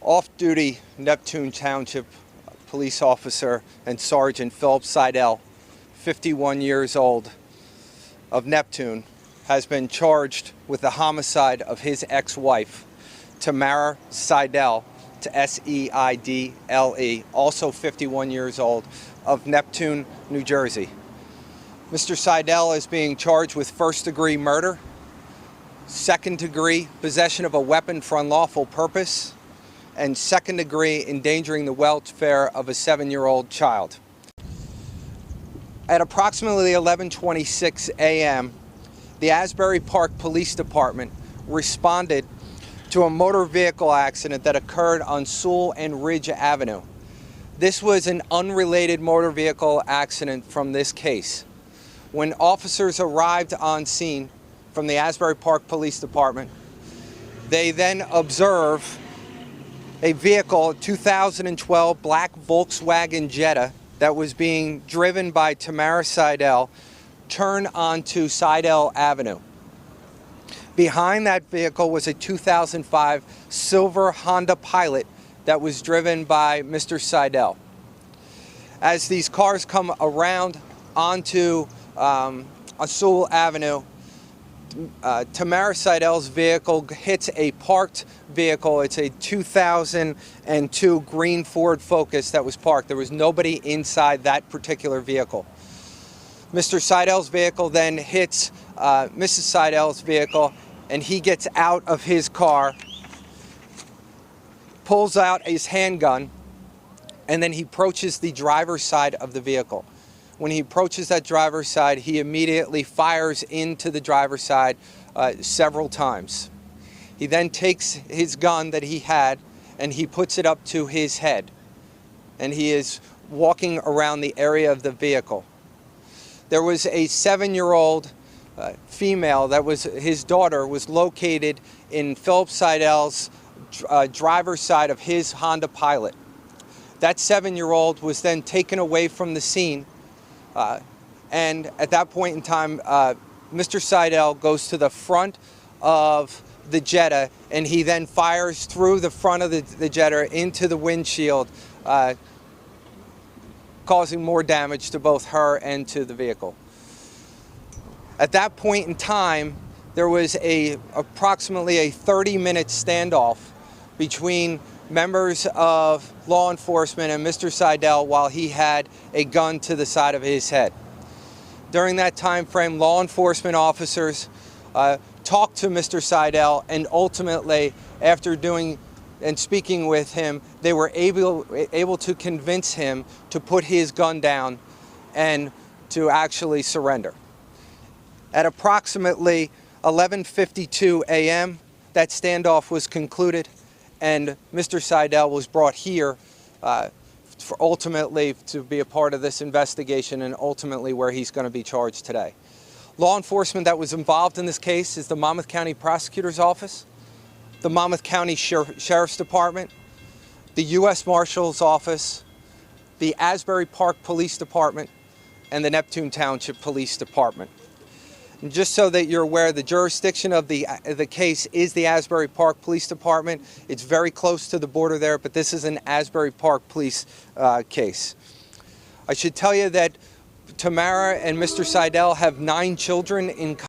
Off-duty Neptune Township police officer and Sergeant Philip Seidel, 51 years old, of Neptune, has been charged with the homicide of his ex-wife, Tamara Seidel, S-E-I-D-L-E, also 51 years old, of Neptune, New Jersey. Mr. Seidel is being charged with first-degree murder, second-degree possession of a weapon for unlawful purpose, and second-degree endangering the welfare of a 7-year-old child. At approximately 11:26 a.m., the Asbury Park Police Department responded to a motor vehicle accident that occurred on Sewell and Ridge Avenue. This was an unrelated motor vehicle accident from this case. When officers arrived on scene from the Asbury Park Police Department, they then observe a vehicle, a 2012 black Volkswagen Jetta, that was being driven by Tamara Seidel, turn onto Seidel Avenue. Behind that vehicle was a 2005 silver Honda Pilot that was driven by Mr. Seidel. As these cars come around onto Sewell Avenue, Tamara Seidel's vehicle hits a parked vehicle. It's a 2002 green Ford Focus that was parked. There was nobody inside that particular vehicle. Mr. Seidel's vehicle then hits Mrs. Seidel's vehicle, and he gets out of his car, pulls out his handgun, and then he approaches the driver's side of the vehicle. When he approaches that driver's side, he immediately fires into the driver's side several times. He then takes his gun that he had and he puts it up to his head, and he is walking around the area of the vehicle. There was a 7-year-old female that was his daughter, was located in Philip Seidel's driver's side of his Honda Pilot. That 7-year-old was then taken away from the scene. And at that point in time, Mr. Seidel goes to the front of the Jetta, and he then fires through the front of the Jetta into the windshield, causing more damage to both her and to the vehicle. At that point in time, there was approximately a 30-minute standoff between members of law enforcement and Mr. Seidel while he had a gun to the side of his head. During that time frame, law enforcement officers talked to Mr. Seidel, and ultimately, after doing and speaking with him, they were able to convince him to put his gun down and to actually surrender. At approximately 11:52 a.m., that standoff was concluded, and Mr. Seidel was brought here for ultimately to be a part of this investigation, and ultimately where he's going to be charged today. Law enforcement that was involved in this case is the Monmouth County Prosecutor's Office, the Monmouth County Sheriff's Department, the U.S. Marshal's Office, the Asbury Park Police Department, and the Neptune Township Police Department. And just so that you're aware, the jurisdiction of the case is the Asbury Park Police Department. It's very close to the border there, but this is an Asbury Park Police case. I should tell you that Tamara and Mr. Seidel have 9 children in common.